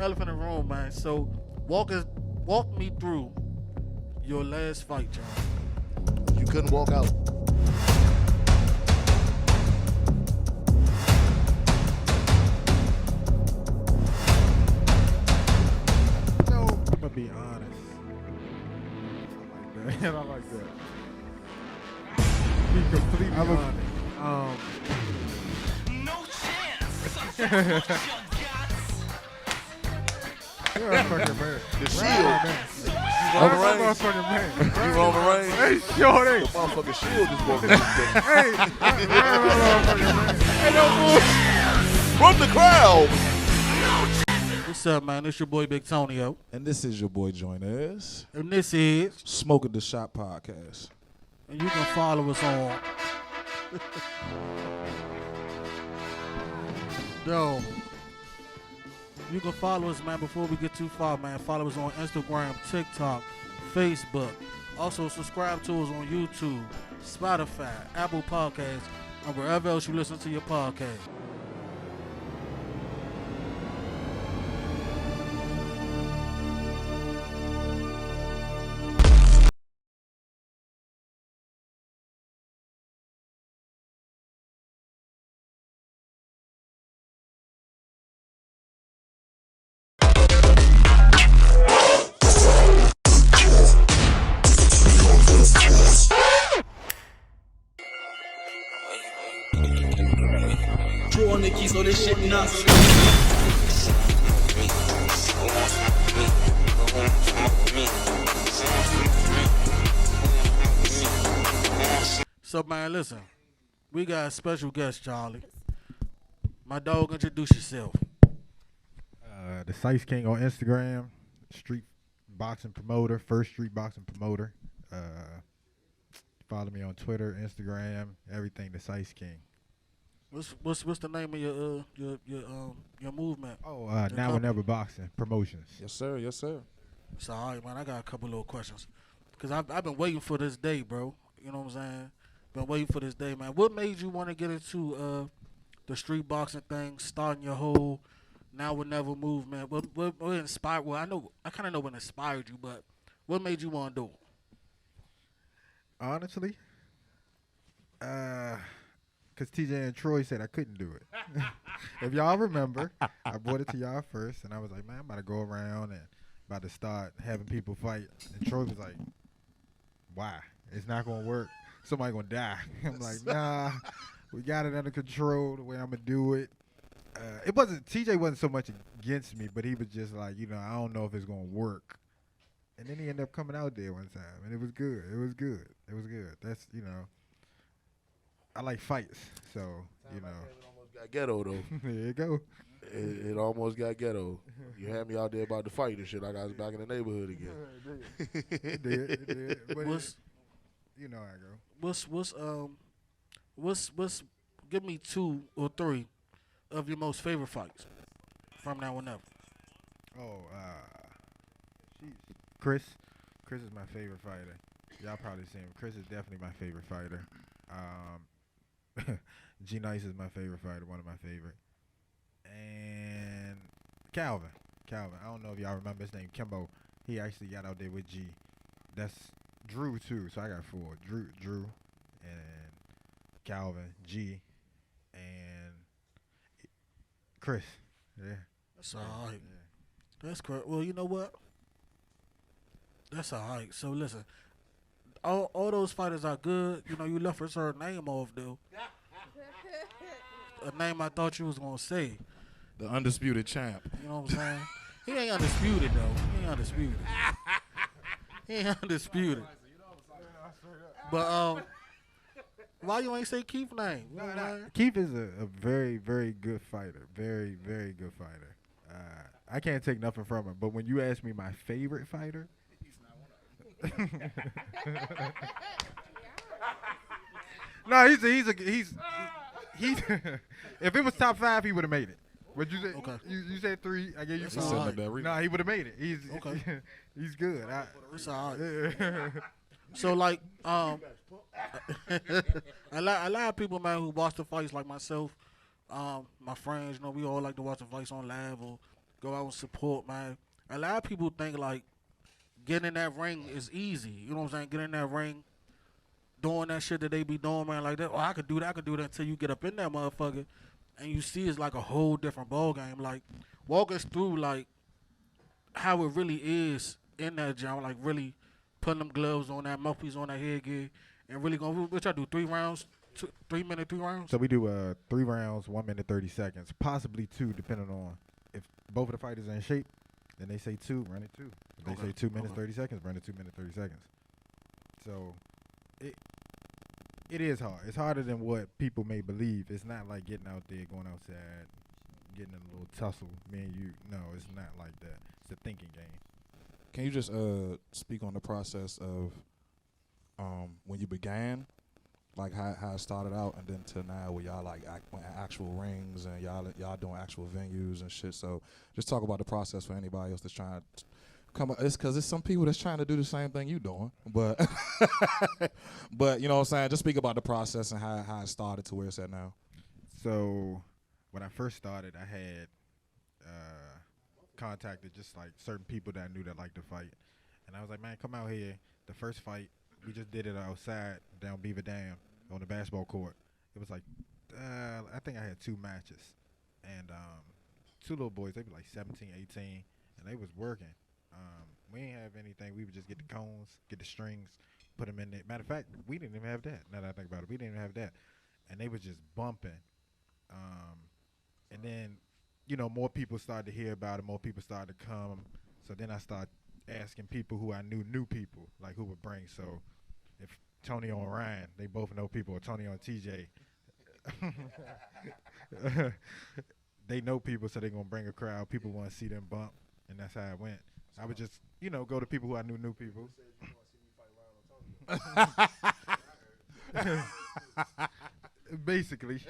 Elephant in the room, man. So walk me through your last fight, John. You couldn't walk out. No, I'm gonna be honest. I like that. I like that. Be completely honest. No chance. You're a fucking man. The Right, shield. man. Roman I'm a Reigns. motherfucking man. You Roman Reigns. Hey, sure The ain't. motherfucking shield just walking this thing. Hey, hey, no bullshit. From the crowd. What's up, man? It's your boy Big Tonyo. And this is your boy Joynez, And this is, Smoking the Shop Podcast. and you can follow us on. Yo. You can follow us, man, before we get too far, man. Follow us on Instagram, TikTok, Facebook. Also, subscribe to us on YouTube, Spotify, Apple Podcasts, and wherever else you listen to your podcast. Draw on the keys, so this shit nuts. So, man, listen. We got a special guest, Charlie. My dog, introduce yourself. The SICE King on Instagram, street boxing promoter, first street boxing promoter. Follow me on Twitter, Instagram, everything. The SICE King. What's the name of your movement? Oh, Your Now or company? Never Boxing Promotions. Yes, sir. Yes, sir. So, all right, man, I got a couple little questions. Because I've been waiting for this day, bro. You know what I'm saying? Been waiting for this day, man. What made you want to get into the street boxing thing, starting your whole Now or Never movement? What inspired? Well, I kind of know what inspired you, but what made you want to do it? Honestly, because TJ and Troy said I couldn't do it. If y'all remember, I brought it to y'all first, and I was like, man, I'm about to go around and about to start having people fight. And Troy was like, why? It's not going to work. Somebody going to die. I'm like, nah, we got it under control the way I'm going to do it. TJ wasn't so much against me, but he was just like, I don't know if it's going to work. And then he ended up coming out there one time, and it was good. It was good. It was good. That's, I like fights, so, It almost got ghetto, though. there you go. It almost got ghetto. You had me out there about to fight and shit. I was back in the neighborhood again. It did. But What's you know how I go. what's give me 2 or 3 of your most favorite fights from Now or Never. Oh, jeez. Chris is my favorite fighter. Y'all probably seen him. Chris is definitely my favorite fighter. G Nice is my favorite fighter, one of my favorite. And Calvin. I don't know if y'all remember his name, Kimbo. He actually got out there with G. That's Drew too. So I got 4. Drew, and Calvin, G, and Chris. Yeah. That's all right. That's correct. Well, you know what? That's all right. So listen, all those fighters are good. You left a certain name off though. A name I thought you was gonna say. The undisputed champ. You know what I'm saying? He ain't undisputed though. He ain't undisputed. But why you ain't say Keith's name? You know what I'm saying? Keith is a very, very good fighter. Very, very good fighter. I can't take nothing from him. But when you ask me my favorite fighter, no, he's if it was top 5, he would have made it. What you say? Okay. You said 3. I gave you That's 4. all right. No, he would have made it. He's Okay. He's good. It's all right. So like a lot of people, man, who watch the fights like myself, my friends, we all like to watch the fights on live or go out and support, man. A lot of people think like getting in that ring is easy. You know what I'm saying? Getting in that ring, doing that shit that they be doing, man, like that. Oh, I could do that. I could do that until you get up in that motherfucker, and you see it's like a whole different ball game. Like walk us through like how it really is in that gym. Like really putting them gloves on, that mouthpiece on, that headgear, and really going. What y'all do? 3 rounds, 3 minute, 3 rounds. So we do 3 rounds, 1 minute 30 seconds, possibly 2, depending on if both of the fighters are in shape. Then they say 2, run it 2. If they say 2 minutes 30 seconds, run it 2 minutes 30 seconds. So it is hard. It's harder than what people may believe. It's not like getting out there, going outside, getting in a little tussle. Me and you, no, it's not like that. It's a thinking game. Can you just speak on the process of when you began, like how it started out, and then to now where y'all like actual rings and y'all doing actual venues and shit. So just talk about the process for anybody else that's trying to come. It's because there's some people that's trying to do the same thing you doing, but but you know what I'm saying. Just speak about the process and how it started to where it's at now. So when I first started, I had contacted just like certain people that I knew that liked to fight, and I was like, man, come out here. The first fight we just did it outside down Beaver Dam on the basketball court. It was like I think I had 2 matches, and 2 little boys. They were like 17, 18, and they was working. We didn't have anything. We would just get the cones, get the strings, put them in there. Matter of fact, we didn't even have that. Now that I think about it, we didn't even have that, and they was just bumping. And then, you know, more people started to hear about it. More people started to come. So then I started asking people who I knew people, like who would bring. So if Tony and Ryan, they both know people, or Tony and TJ, they know people, so they're going to bring a crowd. People want to see them bump, and that's how it went. I would just, you know, go to people who I knew people. Basically,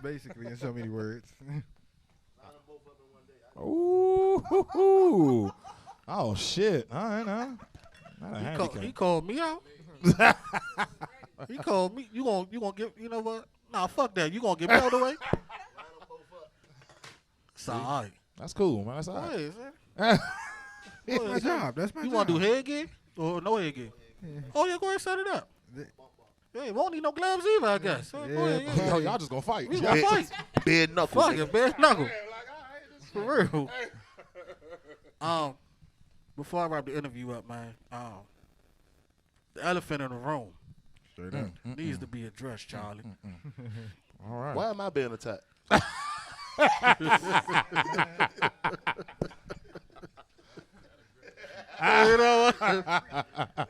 basically, in so many words. Ooh, oh shit! All right, now. He called me out. He called me. You gonna give? You know what? Nah, fuck that. You gonna get me out of the way? It's all right. That's cool, man. That's all Go right. ahead, son. That's my job. That's my You job. want to do headgear or no headgear? Yeah. Oh, yeah, go ahead and set it up. Yeah, won't need no gloves either, I guess. Go ahead, yeah. Yo, y'all just gonna fight. We gonna fight. Bare knuckles. Fuck it, bare knuckle. For real. Before I wrap the interview up, man, the elephant in the room Straight up. needs to be addressed, Charlie. All right. Why am I being attacked? You know what?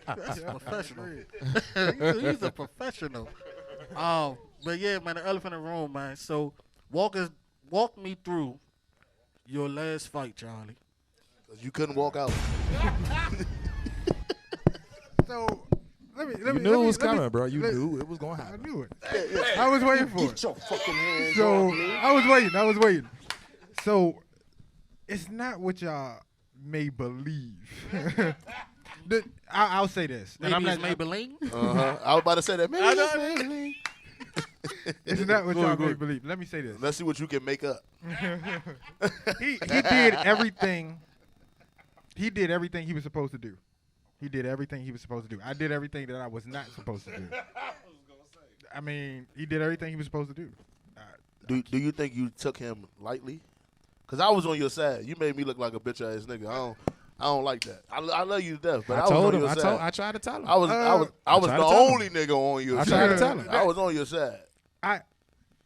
That's professional. He's a professional. But yeah, man, the elephant in the room, man. So walk me through your last fight, Charlie. 'Cause you couldn't walk out. So let me. You knew it was coming, bro. You knew it was gonna I happen. knew it. I was waiting for it. Get your fucking hands So off me. I was waiting. So it's not what y'all may believe. I'll say this, Maybe and I'm it's not. Maybelline. I was about to say that. I know. Man, It's not what y'all Go may ahead. believe. Let me say this. let's see what you can make up. He did everything. He did everything he was supposed to do. He did everything he was supposed to do. I did everything that I was not supposed to do. I mean, he did everything he was supposed to do. Do you think you took him lightly? Because I was on your side. You made me look like a bitch ass nigga. I don't like that. I love you to death, but I was told on him. your side. I tried to tell him. I was tried the to tell only nigga on your I side. tried to tell him. I was on your side. I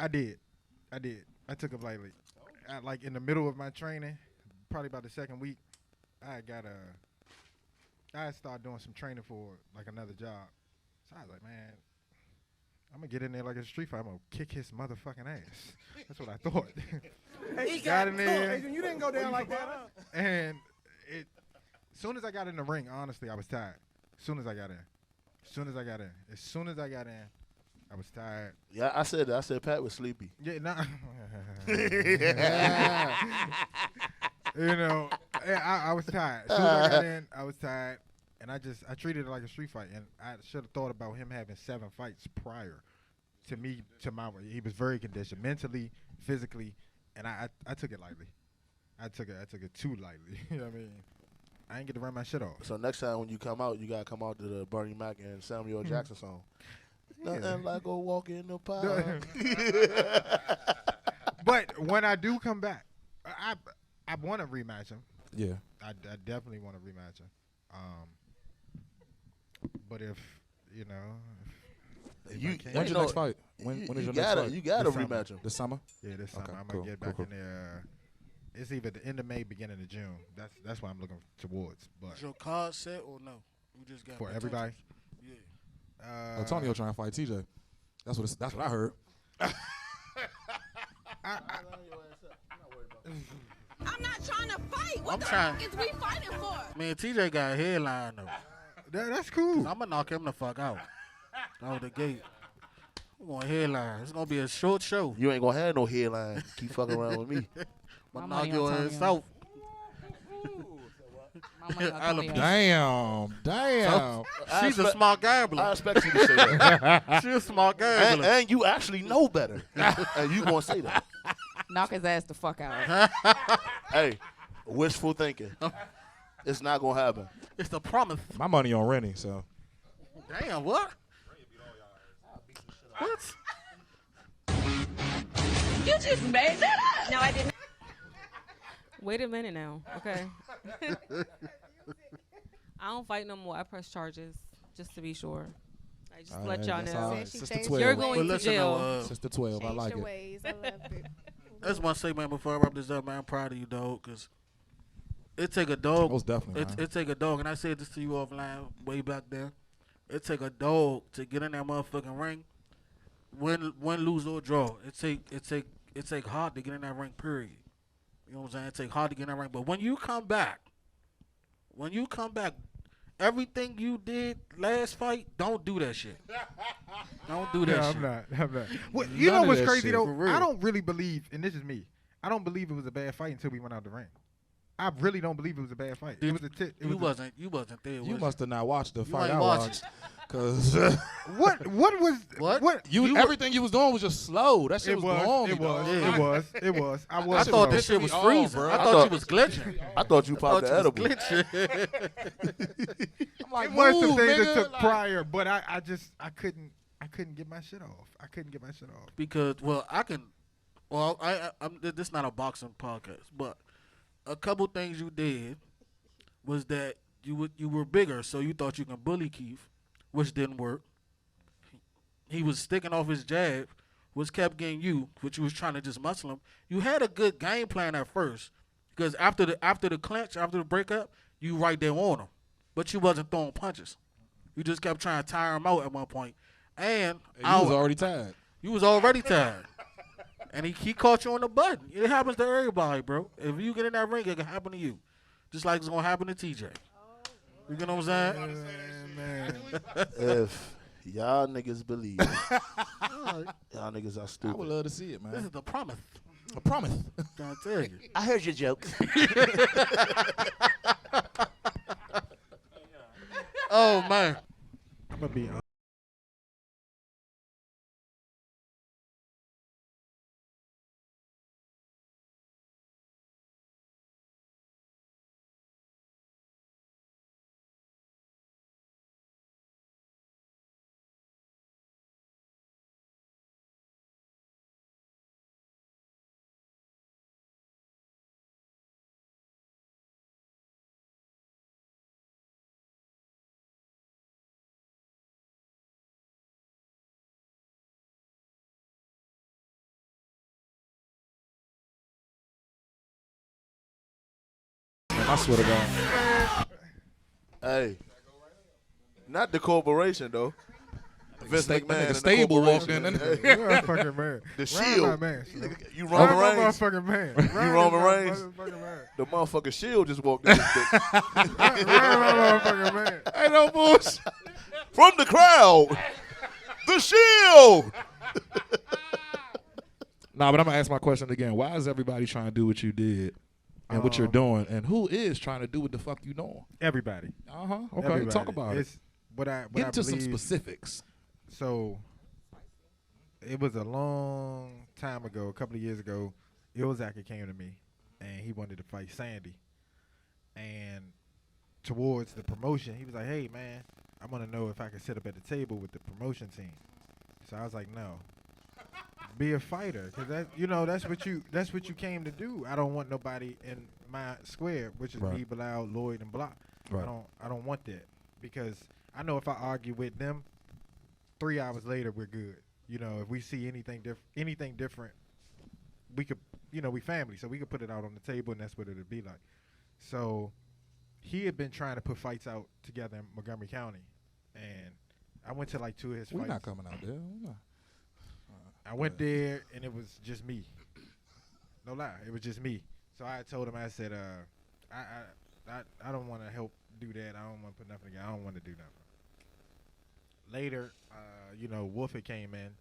did. I took him lightly. Like in the middle of my training, probably about the second week, I started doing some training for like another job. So I was like, man, I'm gonna get in there like a street fight. I'm gonna kick his motherfucking ass. That's what I thought. Got in there. You didn't go down like that, huh? And as soon as I got in the ring, honestly, I was tired. As soon as I got in, I was tired. Yeah, I said that. I said Pat was sleepy. Yeah, nah. You know, I was tired. As soon as I got in, I was tired. And I treated it like a street fight. And I should have thought about him having 7 fights prior to me, he was very conditioned, mentally, physically. And I took it lightly. I took it too lightly. You know what I mean? I ain't get to run my shit off. So next time when you come out, you gotta come out to the Bernie Mac and Samuel Jackson song. Nothing like a walk in the park. But when I do come back, I want to rematch him. Yeah. I definitely want to rematch him. But if you know, When's your next fight? When is your next fight? You gotta This summer. rematch him. This summer? Yeah, this summer Okay, I'm cool, gonna get cool, back cool. in there. It's either the end of May, beginning of June. That's what I'm looking towards. But Is your card set or no? You just got for potential? everybody, Yeah. Antonio trying to fight TJ. That's what I heard. I'm not trying to fight. What I'm the trying- fuck is we fighting for? Man, TJ got a headline though. that's cool. I'm gonna knock him the fuck out. Out the gate. I'm going headline. It's gonna be a short show. You ain't gonna have no headline. Keep fucking around with me. I'm My gonna knock money your on ass Antonio. out. My money on Alabama. Antonio. Damn. She's a expect- smart I gambler. expect you to say that. She's a smart gambler. and you actually know better. And you gonna say that. Knock his ass the fuck out. Hey, wishful thinking. It's not gonna happen. It's the promise. My money on Rennie, so. Damn, what? What? You just made that up. No, I didn't. Wait a minute now, okay? I don't fight no more. I press charges just to be sure. I just let y'all that's know. all. Said she Sister changed 12. You're her going But to listen, jail. Sister 12. I Changed like your it. ways. I loved it. I just want to say, man, before I wrap this up, man, I'm proud of you, dog, because it take a dog. Most definitely, man. It take a dog, and I said this to you offline way back there. It take a dog to get in that motherfucking ring, win, lose or draw. It take hard to get in that ring. Period. You know what I'm saying? It take hard to get in that ring, but when you come back, everything you did last fight, don't do that shit. Don't do that Yeah, shit. I'm not. Well, you None know of what's that crazy shit, though? for real. I don't really believe, and this is me. I don't believe it was a bad fight until we went out the ring. I really don't believe it was a bad fight. It was a tit. It You was a- wasn't there. You was must have not watched the fight ain't I watch watched. Because What was What? you everything you was doing was just slow. That shit It was was. blowing me, It was. dog. Yeah. It was. It was. I was. I thought slow. this shit was me off, freezing. bro. I I thought thought- you was glitching. I thought you popped the I thought edible. you was glitching. I'm like, It was some move, things nigga. that took Like- prior, but I couldn't get my shit off. I couldn't get my shit off. Because I'm this is not a boxing podcast, but a couple things you did was that you were bigger, so you thought you can bully Keith, which didn't work. He was sticking off his jab, which kept getting you, which you was trying to just muscle him. You had a good game plan at first, because after the clinch, after the breakup, you right there on him, but you wasn't throwing punches. You just kept trying to tire him out at one point, and You was already tired. you was already tired. And he caught you on the button. It happens to everybody, bro. If you get in that ring, it can happen to you. Just like it's going to happen to TJ. You get what I'm saying? If y'all niggas believe, y'all niggas are I would stupid. love to see it, This man. is the promise. I promise. I'm trying to tell you. I heard your jokes. Oh, man. I'm gonna be I swear to God. Hey, not the corporation though. Vince That McMahon nigga and the Stable walked corporation. in. Hey, You're a fucking man. The Run Shield. my man, Slim. You Run Roman my Reigns. motherfucking man. You Roman Reigns. Motherfucking man. The motherfucking Shield just walked in this bitch. Run my motherfucking man. Ain't no bullshit. From the crowd, the Shield. Nah, but I'm gonna ask my question again. Why is everybody trying to do what you did and what you're doing, and who is trying to do what the fuck you doing? Everybody. Okay, Everybody. talk about it. It's what I Get into some believe- specifics. So it was a long time ago, a couple of years ago. Ilzaki came to me and he wanted to fight Sandy. And towards the promotion, he was like, "Hey man, I want to know if I can sit up at the table with the promotion team." So I was like, "No, be a fighter, because that's what you came to do. I don't want nobody in my square, which is me, Bilal, Lloyd, and Block. Right. I don't want that, because I know if I argue with them, 3 hours later we're good. If we see anything different, we could, we family, so we could put it out on the table, and that's what it'd be like." So he had been trying to put fights out together in Montgomery County, and I went to like 2 of his We're fights. not coming out there. I went there, and it was just me. No lie, it was just me. So I told him, I said, I don't want to help do that. I don't want to put nothing together. I don't want to do nothing. Later, Wolf had came in,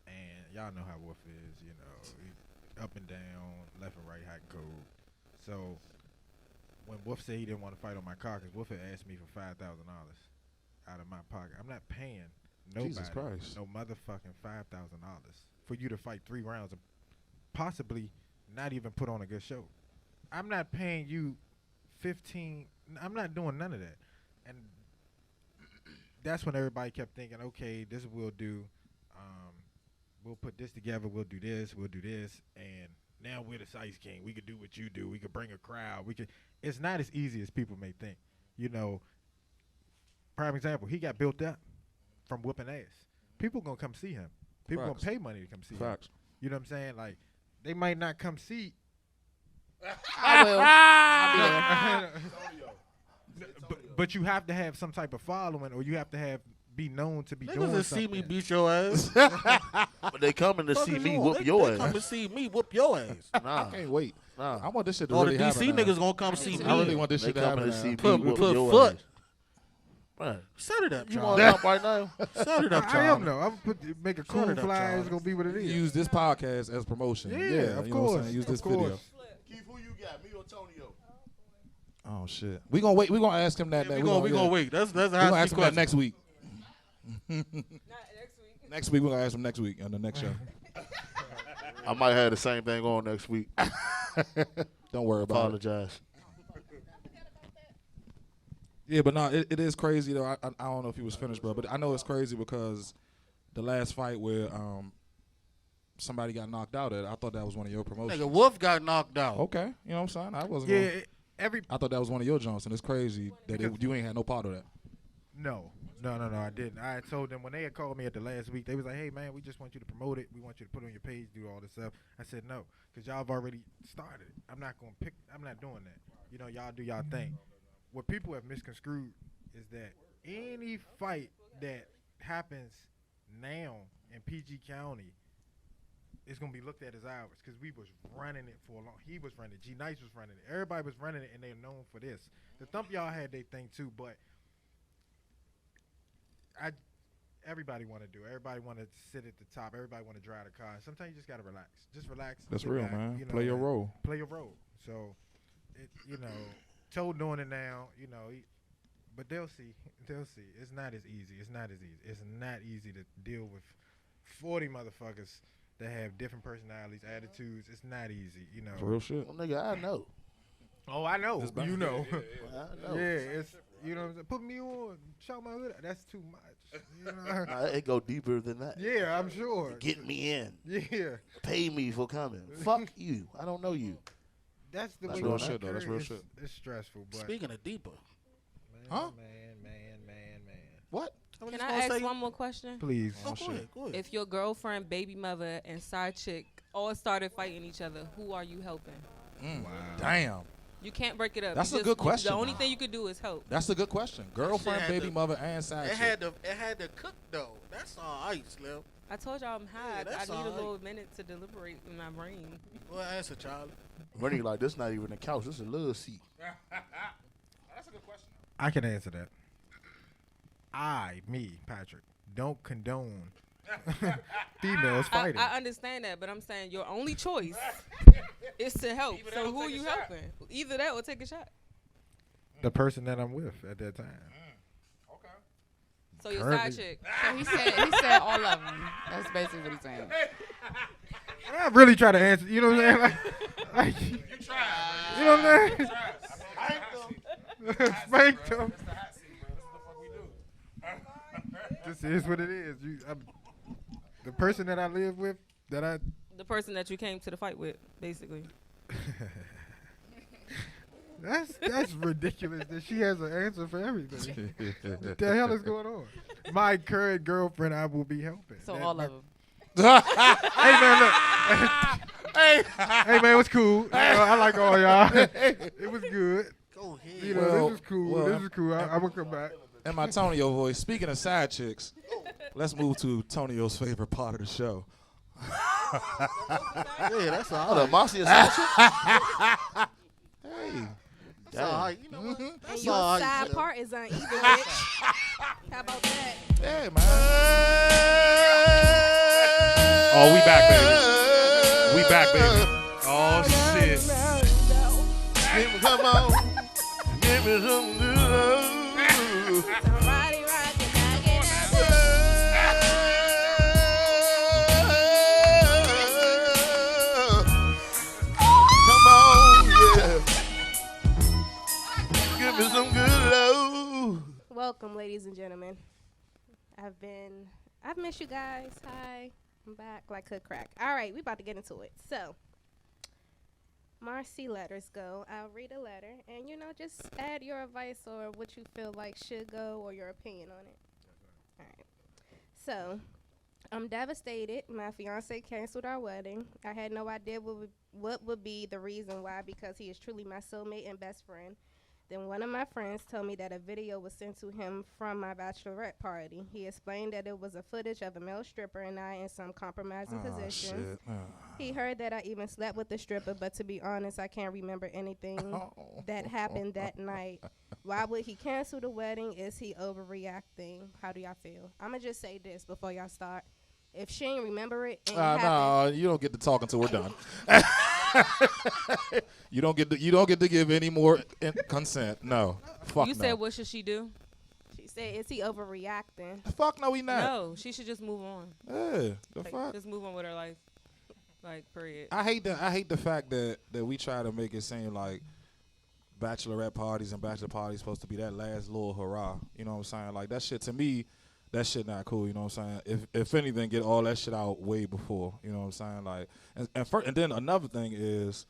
and y'all know how Wolf is. He up and down, left and right, hot and cold. So when Wolf said he didn't want to fight on my car, because Wolf had asked me for $5,000 out of my pocket, I'm not paying nobody Jesus Christ. no motherfucking $5,000 for you to fight 3 rounds and possibly not even put on a good show. I'm not paying you 15. I'm not doing none of that. And that's when everybody kept thinking, okay, this is what we'll do. We'll put this together. We'll do this. And now we're the SICE King. We could do what you do. We could bring a crowd. It's not as easy as people may think. Prime example, he got built up from whooping ass. People going to come see him. People going to pay money to come see him. You know what I'm saying? Like, they might not come see. I will. But you have to have some type of following, or you have to be known to be doing something. Niggas see me beat your ass. But they coming to see me whoop your ass. They come to see me whoop your ass. Nah. I can't wait. Nah. I want this shit to All really the happen. DC now. niggas gonna come see me. I really want this They shit to happen. coming to see me now. whoop Put your foot. ass. Right. Set it up, You Charlie. want to stop right now? Set it up, I Charlie. am though. I'm make a cool Shut it up, flyer. Charlie. It's gonna be what it is. Use this podcast as promotion. Yeah, you of know what I'm course. saying? Use this Of course. video. Keith, who you got? Me or Tonio? Oh shit. We gonna wait. We gonna ask him that. We gonna wait. That's We a gonna hot ask him that question. next week. Not next week. Next week we're gonna ask him next week on the next show. I might have the same thing on next week. Don't worry about it. Apologize. Yeah, but no, it is crazy though. I don't know if he was finished, bro, but I know it's crazy because the last fight where somebody got knocked out at, I thought that was one of your promotions. Nigga, Wolf got knocked out. Okay, you know what I'm saying? I wasn't. Yeah, Gonna, I thought that was one of your jumps, and it's crazy that you ain't had no part of that. No, I didn't. I told them when they had called me at the last week, they was like, "Hey man, we just want you to promote it. We want you to put it on your page, do all this stuff." I said no, because y'all have already started it. I'm not doing that. Y'all do y'all thing. What people have misconstrued is that any fight that happens now in PG County is going to be looked at as ours, because we was running it for a long. He was running it. G Nice was running it. Everybody was running it, and they're known for this. The Thump y'all had their thing too, but everybody want to do it. Everybody want to sit at the top. Everybody want to drive the car. Sometimes you just got to relax. Just relax. That's sit real, back, man. Play your role. Play your role. So, Toad doing it now, but they'll see. They'll see. It's not as easy. It's not easy to deal with 40 motherfuckers that have different personalities, attitudes. It's not easy, It's real shit. Well, nigga, I know. Oh, I know. You know. I know. Yeah, it's what I'm saying. Put me on. Shout my hood. That's too much. Nah, it go deeper than that. Yeah, I'm sure. Get me in. Yeah. Pay me for coming. Fuck you. I don't know you. That's the That's way real my shit, though. That's real career shit. It's stressful, but Speaking of deeper, Huh? Man. What? Can I ask one more question? Please. Go ahead. If your girlfriend, baby mother, and side chick all started fighting each other, who are you helping? Wow. Damn. You can't break it up. That's You a good The question. only thing you could do is help. That's a good question. Girlfriend, had baby to- mother, and side chick. It had to cook though. That's all ice, Slim. I told y'all I'm high. Yeah, that's I need a all right. little minute to deliberate in my brain. Well, answer, Charlie. Running like this, not even a couch. This is a little seat. That's a good question. I can answer that. Patrick, don't condone females fighting. I understand that, but I'm saying your only choice is to help. So who are you helping? Either that or take a shot. The person that I'm with at that time. So your Currently- side chick. So he said all of them. That's basically what he's saying. And I really try to answer. You know what I'm saying? Like, you tried. You know what I'm saying? Spanked him. This is what it is. The person that I live with, the person that you came to the fight with, basically. That's ridiculous that she has an answer for everything. What the hell is going on? My current girlfriend, I will be helping. So all of them. Hey man, look. Hey man, it was cool. I like all y'all. It was good. Go ahead. You know, this is cool. This is cool. I'm gonna come back. In my Tonio voice, speaking of side chicks, let's move to Tonio's favorite part of the show. Yeah, that's all. Oh, the right. Marcy is hey. That's all right. You know what? And That's your all right. side part is uneven, bitch. How about that? Yeah, man. Oh, we back, baby. We back, baby. Oh, shit. Come on. Give me some good love. Somebody rockin', knockin' at the Come on, yeah. Give me some good love. Welcome, ladies and gentlemen. I've missed you guys. Hi. I'm back like hood crack. All right, we about to get into it. So, Marcy Letters go. I'll read a letter, and just add your advice or what you feel like should go or your opinion on it. All right. So, I'm devastated. My fiance canceled our wedding. I had no idea what would be the reason why, because he is truly my soulmate and best friend. Then one of my friends told me that a video was sent to him from my bachelorette party. He explained that it was a footage of a male stripper and I in some compromising positions. He heard that I even slept with the stripper, but to be honest, I can't remember anything that happened that night. Why would he cancel the wedding? Is he overreacting? How do y'all feel? I'm going to just say this before y'all start. If she ain't remember it, no, you don't get to talk until we're done. You don't get to give any more consent. No, fuck You no. said what should she do? She said, is he overreacting? Fuck no, he not. No, she should just move on. Yeah, the fuck. Just move on with her life. Like, period. I hate the fact that we try to make it seem like bachelorette parties and bachelor parties supposed to be that last little hurrah. You know what I'm saying? Like, that shit, to me, that shit not cool. You know what I'm saying? If anything, get all that shit out way before. You know what I'm saying? Like, and then another thing is,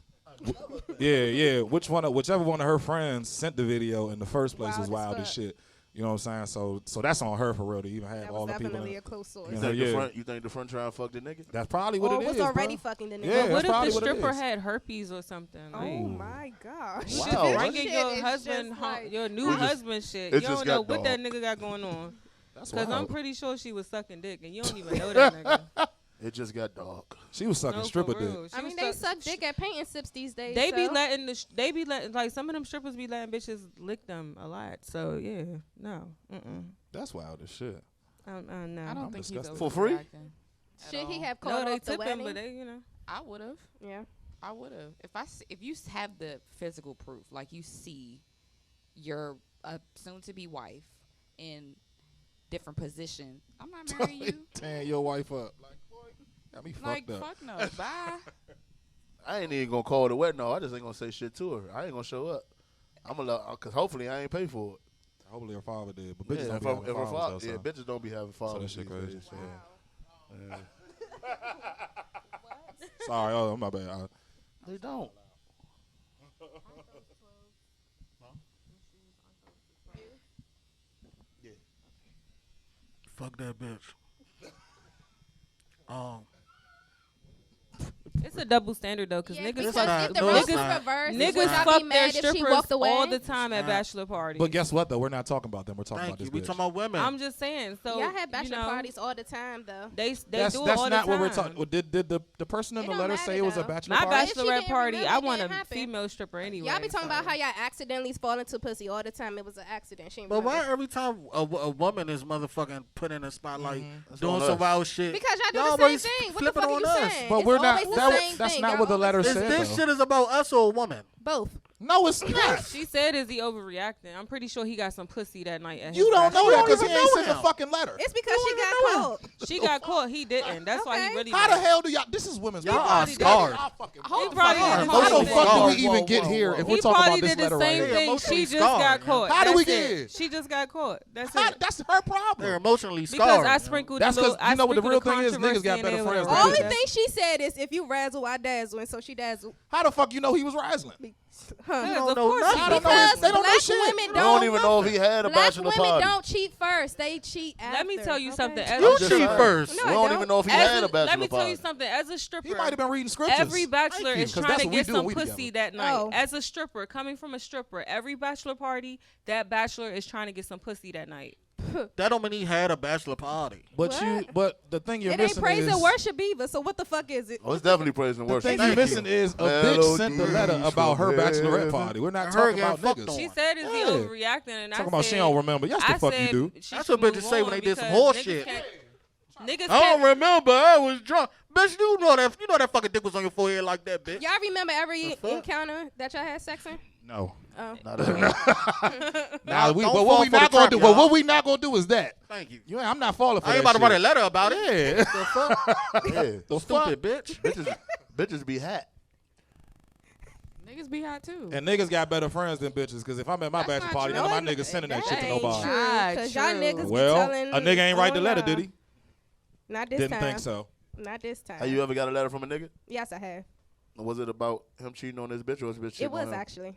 whichever one of her friends sent the video in the first place was wild as shit. You know what I'm saying? So that's on her for real to even have That all was the people. definitely a close source. You think the front trying to fuck the nigga? That's probably what Or it is. was already bro. fucking the nigga. Yeah, But what that's probably if the what it stripper is. had herpes or something? Oh Like, my gosh. you Wow. just What bringing shit your is husband, just like- your new husband shit. it You just don't know got what that dog. nigga got going on. That's Because I'm wild. pretty sure she was sucking dick, and you don't even know that nigga. It just got dog. She was sucking No, for stripper dick. real. She I was mean, they suck dick at paint and sips these days. They be so. letting like some of them strippers be letting bitches lick them a lot. So yeah, no, That's wild as shit. no. I don't think he's disgusted. For free? overreacting at Should he all. have No, called they off the tip him, wedding? but they, I would have. Yeah. I would have. If you have the physical proof, like you see your soon-to-be wife in different position, I'm not marrying you. Tearing your wife up. Like, boy, got me Like, fucked up. fuck no. Bye. I ain't even gonna call the wedding. No, I just ain't gonna say shit to her. I ain't gonna show up. I'm gonna cause hopefully I ain't pay for it. Hopefully her father did, but Yeah, bitches if don't be having her fathers, though, so. bitches don't be having fathers. that shit these crazy. days, so. Yeah. Sorry, oh my bad. They don't. Fuck that bitch. It's a double standard though, cause Yeah, niggas because fuck if the no, roles it's was not. reversed, niggas would y'all fuck be their mad if she strippers walked away? all the time at Nah. bachelor parties. But guess what though? We're not talking about them. We're talking Thank about you. this We bitch. talking about women. I'm just saying. So Y'all have bachelor you know, parties all the time, though. They that's do it that's all not the what time. we're talking. Did the person in It the don't letter matter, say it was a though. bachelor My party? If she bachelorette didn't party, remember, I it want a didn't happen. female stripper anyway. Y'all be talking about so. how y'all accidentally fall into pussy all the time. It was an accident. She ain't But why remember. every time a woman is motherfucking put in a spotlight That's doing on some us. wild shit? Because y'all Y'all do the always same thing. What flip the it fuck are on you us. saying? But It's we're not. always the same That's thing. not Y'all what the letter always Is said. this though. shit is about us or a woman? Both. No, it's not. She said, "Is he overreacting?" I'm pretty sure he got some pussy that night. At You his don't know bachelor. that because he even ain't know sent the him. fucking letter. It's because she got caught. She got caught. He didn't. That's why he Okay. really. How the mad. hell do y'all? This is women's. Y'all problem. are scarred. He probably How did the How same the thing. fuck do Whoa, we even whoa, get whoa, here whoa. if we're He talking probably about this did the letter right same here? thing. emotionally She just scarred, got man. caught. How do we That's get it. here? She just got caught. That's How- it. That's her They're problem. They're emotionally Because scarred. I sprinkled. That's the 'cause little, you know what the real sprinkled thing is? Niggas got controversy better in there friends with than her. Only bitches. thing she said is if you razzle, I dazzle, and so she dazzle. How the fuck you know he was razzling? Huh. Yes, don't of know course nothing. she I don't know. Because They don't know black shit. women You don't even know if he had a Black bachelor women party. don't cheat first; they cheat after. Let me tell you okay? something. As You a I'm just cheat saying. first. No, We I don't don't. even know if he As had a a- bachelor let me tell party. you something. As a stripper, He might have been reading scriptures. every bachelor you, is 'cause trying that's to what we get do some when we pussy together. that night. Oh. As a stripper, coming from a stripper, every bachelor party, that bachelor is trying to get some pussy that night. That don't mean he had a bachelor party. But What? but the thing you're It ain't missing praise is and worship either. So what the fuck is it? Oh, it's definitely praise and the worship. thing Thank you're you. missing is a Melodies bitch sent the letter about her from bachelorette heaven. party. We're not Her talking getting about fucked niggas. on. She said, "Is he Yeah. overreacting?" And I Talking about said, she don't remember. Yes, the I fuck said you do. she That's should what bitches move say when on they did some because horse niggas shit. can't- Niggas I don't can't. remember. I was drunk. Bitch, you know that fucking dick was on your forehead like that, bitch. Y'all remember every The fuck? encounter that y'all had sex in? No. Oh. Not at Now don't but fall what we for the not gonna trap, do? But y'all. what we not gonna do is that. Thank you. I'm not falling for I ain't that about to write a shit. letter about it. Yeah. The fuck? all. Yeah. The fuck? Stupid bitch. Bitches be hat. Niggas be hot too. And niggas got better friends than bitches. Because if I'm at my That's bachelor not party, true. none of my niggas sending that shit to ain't nobody. true. Not Cause y'all true. niggas Well, be telling a nigga ain't write the on letter, y'all. did he? Not this Didn't time. think so. Not this time. Have you ever got a letter from a nigga? Yes, I have. Was it about him cheating on his bitch or his bitch cheating It was on him? actually.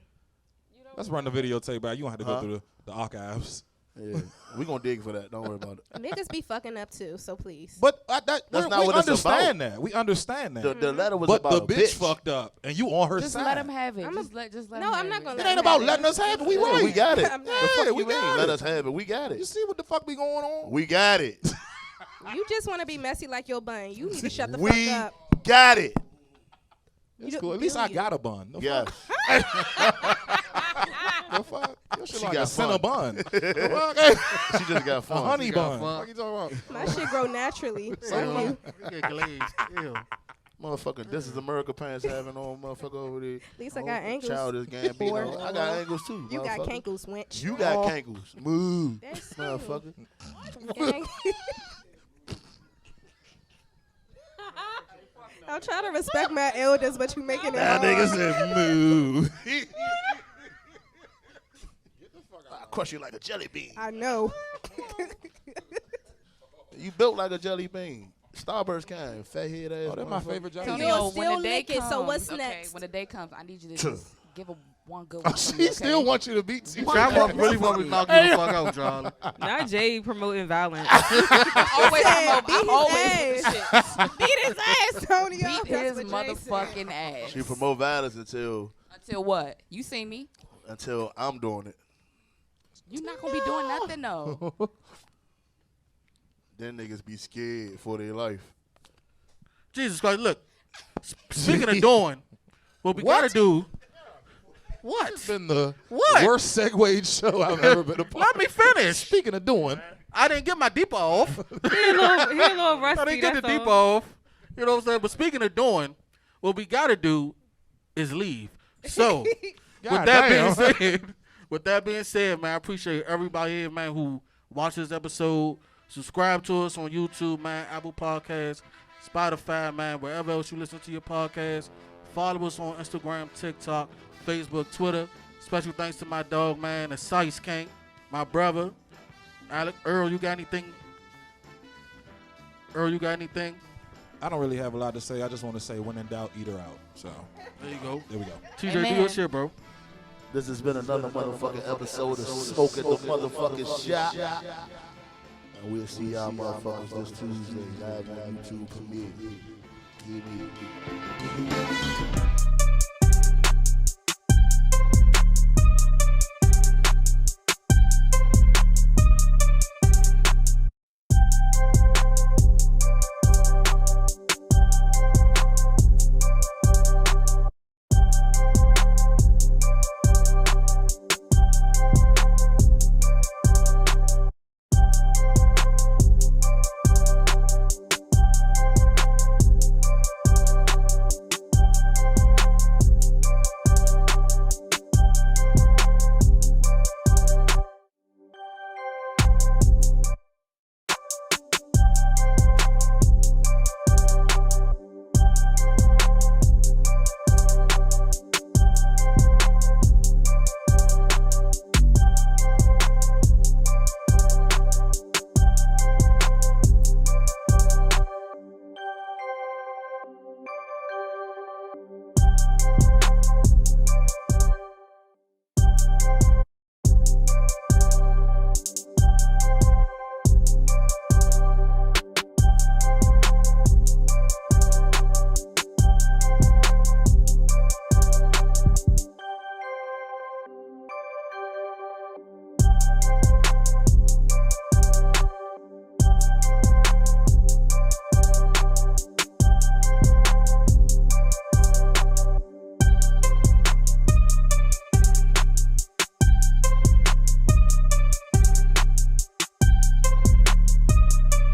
Let's run the videotape back. You don't have to Huh? go through the archives. Yeah. We gonna dig for that. Don't worry about it. Niggas be fucking up too, so please. But That's we not what it's understand that. We understand that. The letter was But about the a bitch fucked up, and you on her Just side. let him have it. I'm Just let No, him I'm have not it. gonna It let ain't him about have letting us have it. We Yeah, right. we got it. I'm The not. fuck Yeah, you we mean? got Let it. us have it. We got You it. see what the fuck be going on? We got it. You just want to be messy like your bun. You need to shut the We fuck up. got it. It's You cool. At don't least I do got a bun. The Yes. The fuck? Your shit She like got a center fun. bun. The fuck? She just got A fun. honey got bun. fun. What you talking about? My shit grow naturally. Fuck you. You get glazed. Ew. Motherfucking, this is America pants having on motherfucker over there. At least I got ankles. Childish Gambino. I got ankles too. You got motherfucker. cankles, wench. You got cankles. Move. That's Motherfucker. Gang. I'm trying to respect my elders, but you making it That hard. nigga said move. I crush you like a jelly bean. I know. You built like a jelly bean. Starburst kind. Fat head ass. Oh, that's my motherfucker. favorite job. You're Antonio, still when the day licking, comes, so what's okay, next? when the day comes, I need you to just give a one good one. for She me, okay? still wants you to beat. See, John really want me to knock you the fuck out, Charlie. Not Jay promoting violence. Always, Said, I'm always beat his ass. Beat his ass, Tonio. beat That's his what Jay motherfucking ass. She promote violence until Until what? You see me? I'm doing it. You not gonna be doing nothing though. Then niggas be scared for their life. Jesus Christ, look. Speaking of doing, what we gotta do. What? It's been the What? worst segued show I've ever been a part Let me finish. Speaking of doing, I didn't get my deeper off. He a little rusty. I didn't get the that's deeper all. off. You know what I'm saying? But speaking of doing, what we gotta do is leave. So God damn. with that being said, man, I appreciate everybody here, man, who watched this episode. Subscribe to us on YouTube, man, Apple Podcasts, Spotify, man, wherever else you listen to your podcast. Follow us on Instagram, TikTok, Facebook, Twitter. Special thanks to my dog, man, the SICE Kane, my brother. Alec, Earl, you got anything? Earl, you got anything? I don't really have a lot to say. I just want to say, when in doubt, eat her out. So There you go. there we go. TJ, do Amen. your shit, bro. This has been another motherfucking episode of Smoking the Motherfucking Shot. And we'll see y'all motherfuckers this Tuesday live on YouTube premiere. Give me.